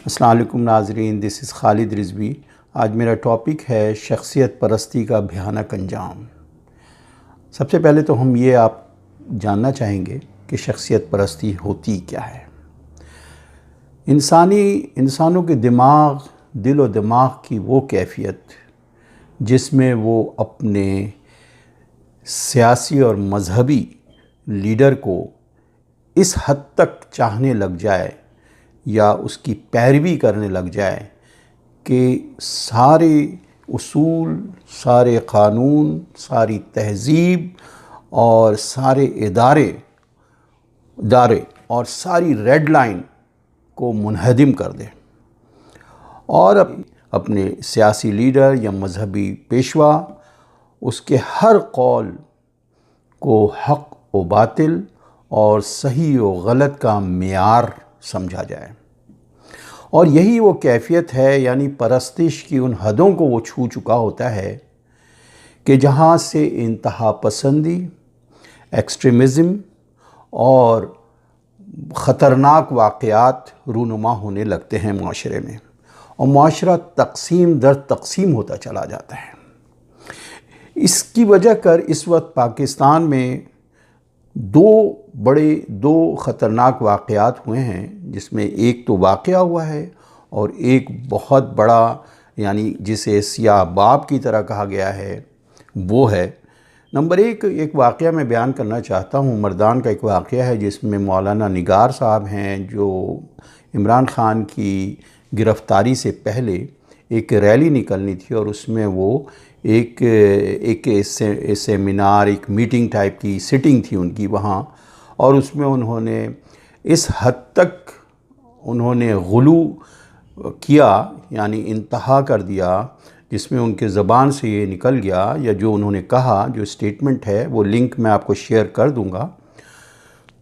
السلام علیکم ناظرین، دس از خالد رضوی۔ آج میرا ٹاپک ہے شخصیت پرستی کا بھیانک انجام۔ سب سے پہلے تو ہم یہ آپ جاننا چاہیں گے کہ شخصیت پرستی ہوتی کیا ہے۔ انسانوں کے دل و دماغ کی وہ کیفیت جس میں وہ اپنے سیاسی اور مذہبی لیڈر کو اس حد تک چاہنے لگ جائے یا اس کی پیروی کرنے لگ جائے کہ سارے اصول، سارے قانون، ساری تہذیب اور سارے ادارے اور ساری ریڈ لائن کو منہدم کر دے، اور اپنے سیاسی لیڈر یا مذہبی پیشوا اس کے ہر قول کو حق و باطل اور صحیح و غلط کا معیار سمجھا جائے۔ اور یہی وہ کیفیت ہے، یعنی پرستش کی ان حدوں کو وہ چھو چکا ہوتا ہے کہ جہاں سے انتہا پسندی، ایکسٹریمزم اور خطرناک واقعات رونما ہونے لگتے ہیں معاشرے میں، اور معاشرہ تقسیم در تقسیم ہوتا چلا جاتا ہے۔ اس کی وجہ کر اس وقت پاکستان میں دو خطرناک واقعات ہوئے ہیں، جس میں ایک تو واقعہ ہوا ہے اور ایک بہت بڑا، یعنی جسے سیاہ باب کی طرح کہا گیا ہے، وہ ہے نمبر ایک واقعہ میں بیان کرنا چاہتا ہوں۔ مردان کا ایک واقعہ ہے جس میں مولانا نگار صاحب ہیں، جو عمران خان کی گرفتاری سے پہلے ایک ریلی نکلنی تھی، اور اس میں وہ ایک سیمینار، ایک میٹنگ ٹائپ کی سٹنگ تھی ان کی وہاں، اور اس میں انہوں نے اس حد تک غلو کیا، یعنی انتہا کر دیا، جس میں ان کے زبان سے یہ نکل گیا، یا جو انہوں نے کہا، جو سٹیٹمنٹ ہے وہ لنک میں آپ کو شیئر کر دوں گا۔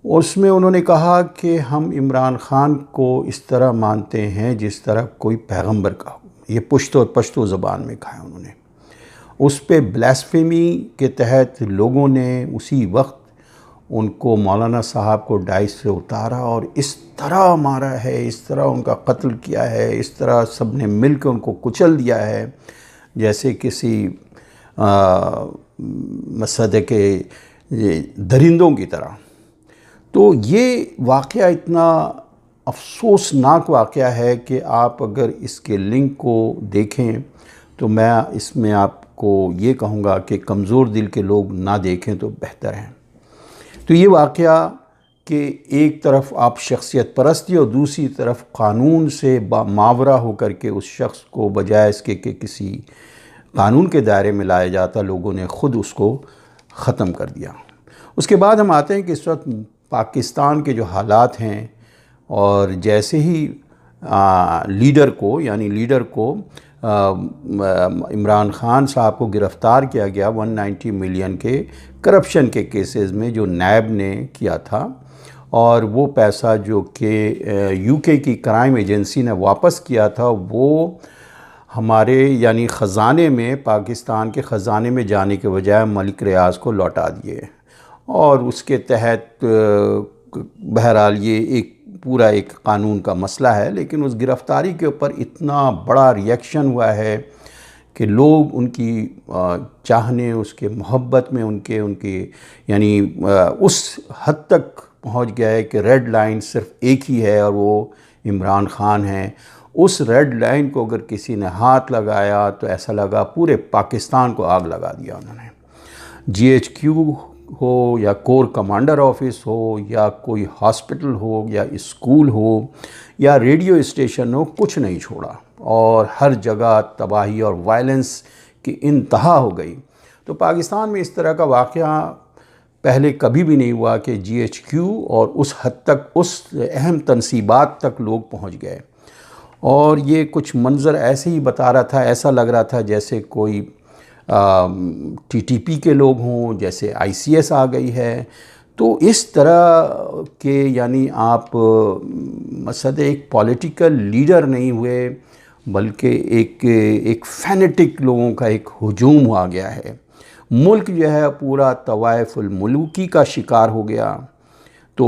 اس میں انہوں نے کہا کہ ہم عمران خان کو اس طرح مانتے ہیں جس طرح کوئی پیغمبر کا ہو۔ یہ پشتو زبان میں کہا انہوں نے۔ اس پہ بلاسفیمی کے تحت لوگوں نے اسی وقت ان کو، مولانا صاحب کو ڈائس سے اتارا اور اس طرح مارا ہے، اس طرح ان کا قتل کیا ہے، اس طرح سب نے مل کے ان کو کچل دیا ہے، جیسے کسی مسجد کے درندوں کی طرح۔ تو یہ واقعہ اتنا افسوسناک واقعہ ہے کہ آپ اگر اس کے لنک کو دیکھیں تو میں اس میں آپ کو یہ کہوں گا کہ کمزور دل کے لوگ نہ دیکھیں تو بہتر ہے۔ تو یہ واقعہ کہ ایک طرف آپ شخصیت پرستی اور دوسری طرف قانون سے ماورا ہو کر کے اس شخص کو، بجائے اس کے کہ کسی قانون کے دائرے میں لایا جاتا، لوگوں نے خود اس کو ختم کر دیا۔ اس کے بعد ہم آتے ہیں کہ اس وقت پاکستان کے جو حالات ہیں، اور جیسے ہی لیڈر کو عمران خان صاحب کو گرفتار کیا گیا 190 ملین کے کرپشن کے کیسز میں جو نیب نے کیا تھا، اور وہ پیسہ جو کہ یو کے کی کرائم ایجنسی نے واپس کیا تھا، وہ ہمارے یعنی خزانے میں، پاکستان کے خزانے میں جانے کے بجائے ملک ریاض کو لوٹا دیے، اور اس کے تحت بہرحال یہ پورا ایک قانون کا مسئلہ ہے، لیکن اس گرفتاری کے اوپر اتنا بڑا ریئیکشن ہوا ہے کہ لوگ ان کی چاہنے، اس کے محبت میں ان کے یعنی اس حد تک پہنچ گیا ہے کہ ریڈ لائن صرف ایک ہی ہے، اور وہ عمران خان ہے۔ اس ریڈ لائن کو اگر کسی نے ہاتھ لگایا تو ایسا لگا پورے پاکستان کو آگ لگا دیا انہوں نے۔ جی ایچ کیو ہو یا کور کمانڈر آفس ہو یا کوئی ہاسپٹل ہو یا اسکول ہو یا ریڈیو اسٹیشن ہو، کچھ نہیں چھوڑا، اور ہر جگہ تباہی اور وائلنس کی انتہا ہو گئی۔ تو پاکستان میں اس طرح کا واقعہ پہلے کبھی بھی نہیں ہوا کہ جی ایچ کیو اور اس حد تک، اس اہم تنصیبات تک لوگ پہنچ گئے۔ اور یہ کچھ منظر ایسے ہی بتا رہا تھا، ایسا لگ رہا تھا جیسے کوئی ٹی ٹی پی کے لوگ ہوں، جیسے آئی سی ایس آ گئی ہے۔ تو اس طرح کے، یعنی آپ مثلا ایک پولیٹیکل لیڈر نہیں ہوئے، بلکہ ایک فینیٹک لوگوں کا ایک ہجوم آ گیا ہے۔ ملک جو ہے پورا طوائف الملوکی کا شکار ہو گیا۔ تو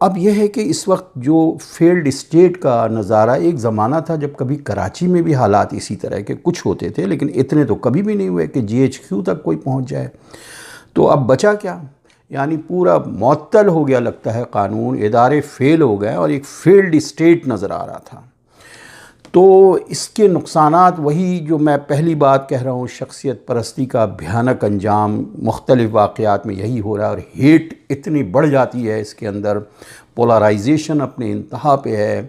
اب یہ ہے کہ اس وقت جو فیلڈ اسٹیٹ کا نظارہ، ایک زمانہ تھا جب کبھی کراچی میں بھی حالات اسی طرح کے کچھ ہوتے تھے، لیکن اتنے تو کبھی بھی نہیں ہوئے کہ GHQ تک کوئی پہنچ جائے۔ تو اب بچا کیا؟ یعنی پورا معطل ہو گیا لگتا ہے قانون، ادارے فیل ہو گئے اور ایک فیلڈ اسٹیٹ نظر آ رہا تھا۔ تو اس کے نقصانات وہی جو میں پہلی بات کہہ رہا ہوں، شخصیت پرستی کا بھیانک انجام مختلف واقعات میں یہی ہو رہا ہے، اور ہیٹ اتنی بڑھ جاتی ہے اس کے اندر، پولرائزیشن اپنے انتہا پہ ہے۔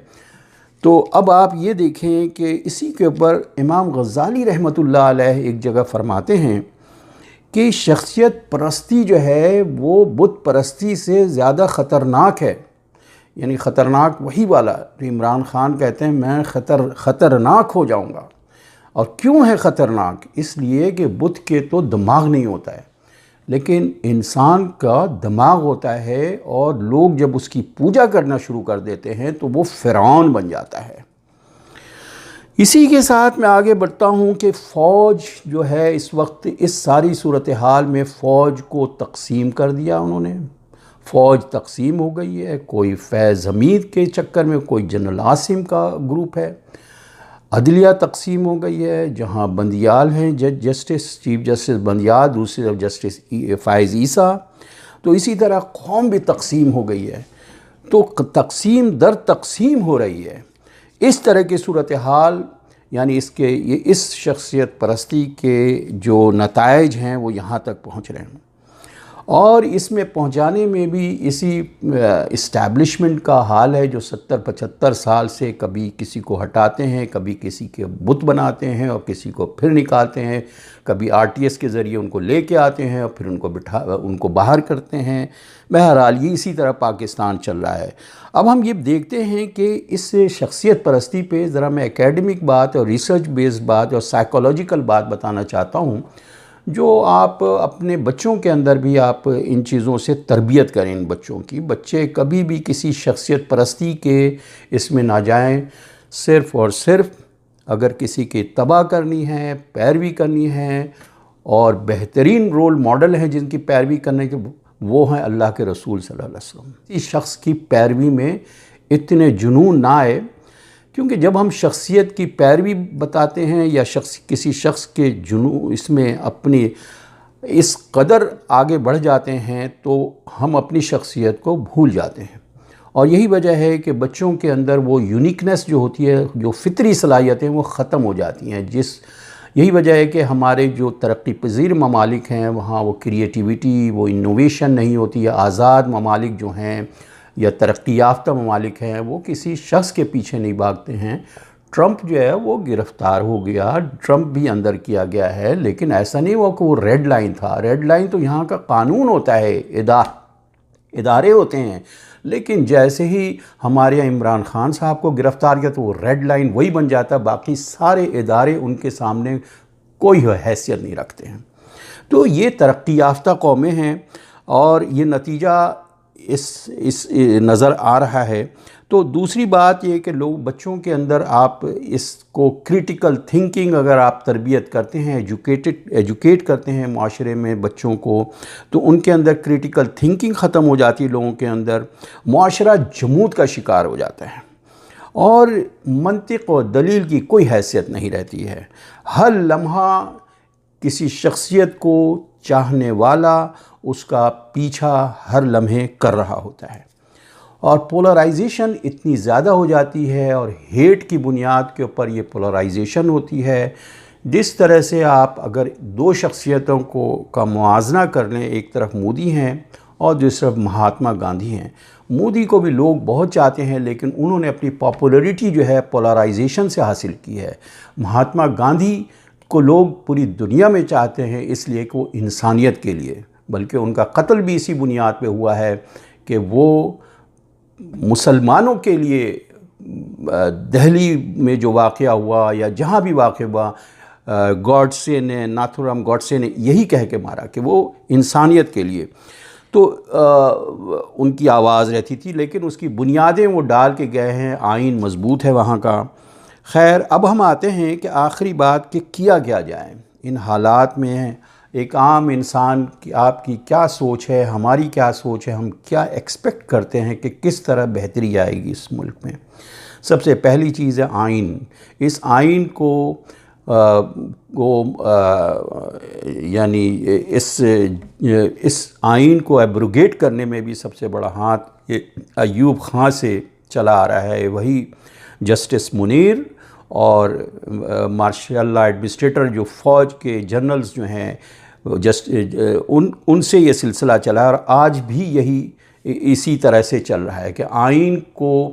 تو اب آپ یہ دیکھیں کہ اسی کے اوپر امام غزالی رحمۃ اللہ علیہ ایک جگہ فرماتے ہیں کہ شخصیت پرستی جو ہے وہ بت پرستی سے زیادہ خطرناک ہے۔ یعنی خطرناک وہی والا جو عمران خان کہتے ہیں میں خطرناک ہو جاؤں گا۔ اور کیوں ہے خطرناک؟ اس لیے کہ بت کے تو دماغ نہیں ہوتا ہے، لیکن انسان کا دماغ ہوتا ہے، اور لوگ جب اس کی پوجا کرنا شروع کر دیتے ہیں تو وہ فرعون بن جاتا ہے۔ اسی کے ساتھ میں آگے بڑھتا ہوں کہ فوج جو ہے اس وقت اس ساری صورتحال میں فوج کو تقسیم کر دیا انہوں نے۔ فوج تقسیم ہو گئی ہے، کوئی فیض حمید کے چکر میں کوئی جنرل عاصم کا گروپ ہے، عدلیہ تقسیم ہو گئی ہے، جہاں بندیال ہیں جسٹس چیف جسٹس بندیال، دوسری طرف جسٹس فائز عیسیٰ، تو اسی طرح قوم بھی تقسیم ہو گئی ہے۔ تو تقسیم در تقسیم ہو رہی ہے۔ اس طرح کی صورتحال، یعنی اس شخصیت پرستی کے جو نتائج ہیں وہ یہاں تک پہنچ رہے ہیں، اور اس میں پہنچانے میں بھی اسی اسٹیبلشمنٹ کا حال ہے جو 70-75 سال سے کبھی کسی کو ہٹاتے ہیں، کبھی کسی کے بت بناتے ہیں اور کسی کو پھر نکالتے ہیں، کبھی RTS کے ذریعے ان کو لے کے آتے ہیں اور پھر ان کو باہر کرتے ہیں۔ بہرحال یہ اسی طرح پاکستان چل رہا ہے۔ اب ہم یہ دیکھتے ہیں کہ اس شخصیت پرستی پہ ذرا میں اکیڈمک بات اور ریسرچ بیسڈ بات اور سائیکولوجیکل بات بتانا چاہتا ہوں، جو آپ اپنے بچوں کے اندر بھی آپ ان چیزوں سے تربیت کریں ان بچوں کی۔ بچے کبھی بھی کسی شخصیت پرستی کے اس میں نہ جائیں، صرف اور صرف اگر کسی کی اتباع کرنی ہے، پیروی کرنی ہے، اور بہترین رول ماڈل ہیں جن کی پیروی کرنے کے، وہ ہیں اللہ کے رسول صلی اللہ علیہ وسلم۔ اس شخص کی پیروی میں اتنے جنون نہ آئے، کیونکہ جب ہم شخصیت کی پیروی بتاتے ہیں یا کسی شخص کے اس میں اپنی اس قدر آگے بڑھ جاتے ہیں تو ہم اپنی شخصیت کو بھول جاتے ہیں، اور یہی وجہ ہے کہ بچوں کے اندر وہ یونیکنیس جو ہوتی ہے، جو فطری صلاحیتیں وہ ختم ہو جاتی ہیں۔ یہی وجہ ہے کہ ہمارے جو ترقی پذیر ممالک ہیں وہاں وہ کریٹیویٹی، وہ انوویشن نہیں ہوتی ہے۔ آزاد ممالک جو ہیں یا ترقی یافتہ ممالک ہیں وہ کسی شخص کے پیچھے نہیں بھاگتے ہیں۔ ٹرمپ جو ہے وہ گرفتار ہو گیا، ٹرمپ بھی اندر کیا گیا ہے، لیکن ایسا نہیں ہوا کہ وہ ریڈ لائن تھا۔ ریڈ لائن تو یہاں کا قانون ہوتا ہے، ادارے ہوتے ہیں، لیکن جیسے ہی ہمارے یہاں عمران خان صاحب کو گرفتار کیا تو وہ ریڈ لائن وہی بن جاتا ہے، باقی سارے ادارے ان کے سامنے کوئی حیثیت نہیں رکھتے ہیں۔ تو یہ ترقی یافتہ قومیں ہیں، اور یہ نتیجہ اس نظر آ رہا ہے۔ تو دوسری بات یہ کہ بچوں کے اندر آپ اس کو کریٹیکل تھنکنگ اگر آپ تربیت کرتے ہیں، ایجوکیٹ کرتے ہیں معاشرے میں بچوں کو، تو ان کے اندر کریٹیکل تھنکنگ ختم ہو جاتی ہے، لوگوں کے اندر معاشرہ جمود کا شکار ہو جاتا ہے، اور منطق و دلیل کی کوئی حیثیت نہیں رہتی ہے۔ ہر لمحہ کسی شخصیت کو چاہنے والا اس کا پیچھا ہر لمحے کر رہا ہوتا ہے، اور پولرائزیشن اتنی زیادہ ہو جاتی ہے، اور ہیٹ کی بنیاد کے اوپر یہ پولرائزیشن ہوتی ہے۔ جس طرح سے آپ اگر دو شخصیتوں کا موازنہ کر لیں، ایک طرف مودی ہیں اور دوسری طرف مہاتما گاندھی ہیں۔ مودی کو بھی لوگ بہت چاہتے ہیں، لیکن انہوں نے اپنی پاپولرٹی جو ہے پولرائزیشن سے حاصل کی ہے۔ مہاتما گاندھی کو لوگ پوری دنیا میں چاہتے ہیں، اس لیے کہ وہ انسانیت کے لیے، بلکہ ان کا قتل بھی اسی بنیاد پہ ہوا ہے کہ وہ مسلمانوں کے لیے دہلی میں جو واقعہ ہوا یا جہاں بھی واقع ہوا، ناتھورام گوڈسے نے یہی کہہ کے مارا کہ وہ انسانیت کے لیے، تو ان کی آواز رہتی تھی، لیکن اس کی بنیادیں وہ ڈال کے گئے ہیں، آئین مضبوط ہے وہاں کا۔ خیر، اب ہم آتے ہیں کہ آخری بات کہ کیا جائے ان حالات میں، ایک عام انسان کی آپ کی کیا سوچ ہے، ہماری کیا سوچ ہے، ہم کیا ایکسپیکٹ کرتے ہیں کہ کس طرح بہتری آئے گی اس ملک میں۔ سب سے پہلی چیز ہے آئین۔ اس آئین کو یعنی اس آئین کو ایبروگیٹ کرنے میں بھی سب سے بڑا ہاتھ یہ ایوب خان سے چلا آ رہا ہے۔ وہی جسٹس منیر اور مارشل لا ایڈمنسٹریٹر جو فوج کے جنرلز جو ہیں ان سے یہ سلسلہ چلا، اور آج بھی یہی اسی طرح سے چل رہا ہے کہ آئین کو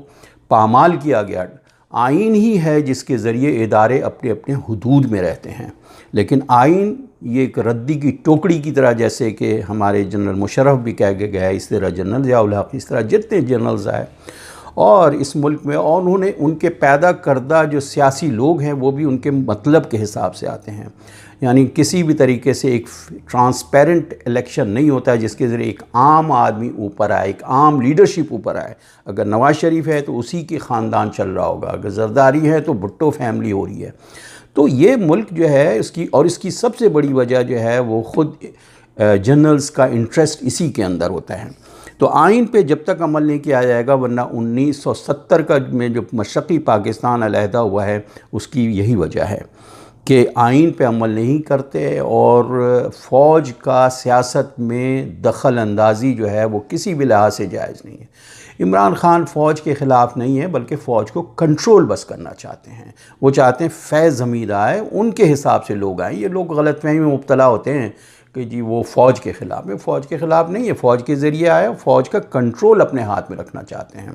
پامال کیا گیا۔ آئین ہی ہے جس کے ذریعے ادارے اپنے اپنے حدود میں رہتے ہیں، لیکن آئین یہ ایک ردی کی ٹوکڑی کی طرح، جیسے کہ ہمارے جنرل مشرف بھی کہہ کے گیا، اس طرح جنرل ضیاء الحق، اس طرح جتنے جنرلز آئے اور اس ملک میں، اور انہوں نے ان کے پیدا کردہ جو سیاسی لوگ ہیں وہ بھی ان کے مطلب کے حساب سے آتے ہیں۔ یعنی کسی بھی طریقے سے ایک ٹرانسپیرنٹ الیکشن نہیں ہوتا ہے جس کے ذریعے ایک عام آدمی اوپر آئے، ایک عام لیڈرشپ اوپر آئے۔ اگر نواز شریف ہے تو اسی کی خاندان چل رہا ہوگا، اگر زرداری ہے تو بھٹو فیملی ہو رہی ہے۔ تو یہ ملک جو ہے اس کی سب سے بڑی وجہ جو ہے وہ خود جنرلز کا انٹرسٹ اسی کے اندر ہوتا ہے۔ تو آئین پہ جب تک عمل نہیں کیا جائے گا، ورنہ 1970 کا میں جو مشرقی پاکستان علیحدہ ہوا ہے اس کی یہی وجہ ہے کہ آئین پہ عمل نہیں کرتے، اور فوج کا سیاست میں دخل اندازی جو ہے وہ کسی بھی لحاظ سے جائز نہیں ہے۔ عمران خان فوج کے خلاف نہیں ہے، بلکہ فوج کو کنٹرول بس کرنا چاہتے ہیں۔ وہ چاہتے ہیں فیض حمید آئے، ان کے حساب سے لوگ آئیں۔ یہ لوگ غلط فہمی میں مبتلا ہوتے ہیں کہ جی وہ فوج کے خلاف ہے، فوج کے خلاف نہیں ہے، فوج کے ذریعے آیا، فوج کا کنٹرول اپنے ہاتھ میں رکھنا چاہتے ہیں۔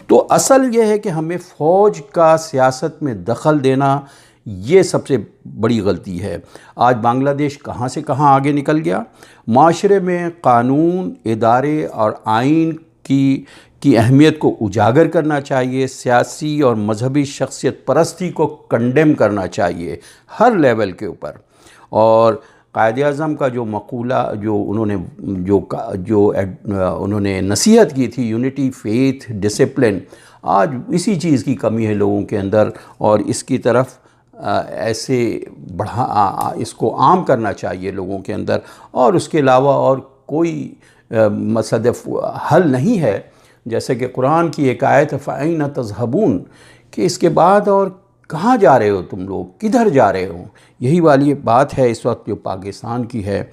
تو اصل یہ ہے کہ ہمیں فوج کا سیاست میں دخل دینا یہ سب سے بڑی غلطی ہے۔ آج بنگلہ دیش کہاں سے کہاں آگے نکل گیا۔ معاشرے میں قانون، ادارے اور آئین کی اہمیت کو اجاگر کرنا چاہیے، سیاسی اور مذہبی شخصیت پرستی کو کنڈیم کرنا چاہیے ہر لیول کے اوپر۔ اور قائد اعظم کا جو مقولہ جو انہوں نے نصیحت کی تھی، یونٹی، فیتھ، ڈسپلن، آج اسی چیز کی کمی ہے لوگوں کے اندر، اور اس کی طرف ایسے اس کو عام کرنا چاہیے لوگوں کے اندر۔ اور اس کے علاوہ اور کوئی مصدف حل نہیں ہے، جیسے کہ قرآن کی ایک آیت ہے فَأَيْنَ تَذْهَبُونَ، کہ اس کے بعد اور کہاں جا رہے ہو تم لوگ، کدھر جا رہے ہو؟ یہی والی بات ہے اس وقت جو پاکستان کی ہے۔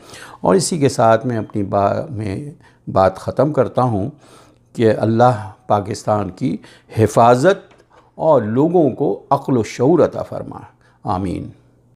اور اسی کے ساتھ میں اپنی بات ختم کرتا ہوں کہ اللہ پاکستان کی حفاظت اور لوگوں کو عقل و شعور عطا فرمائے۔ آمین۔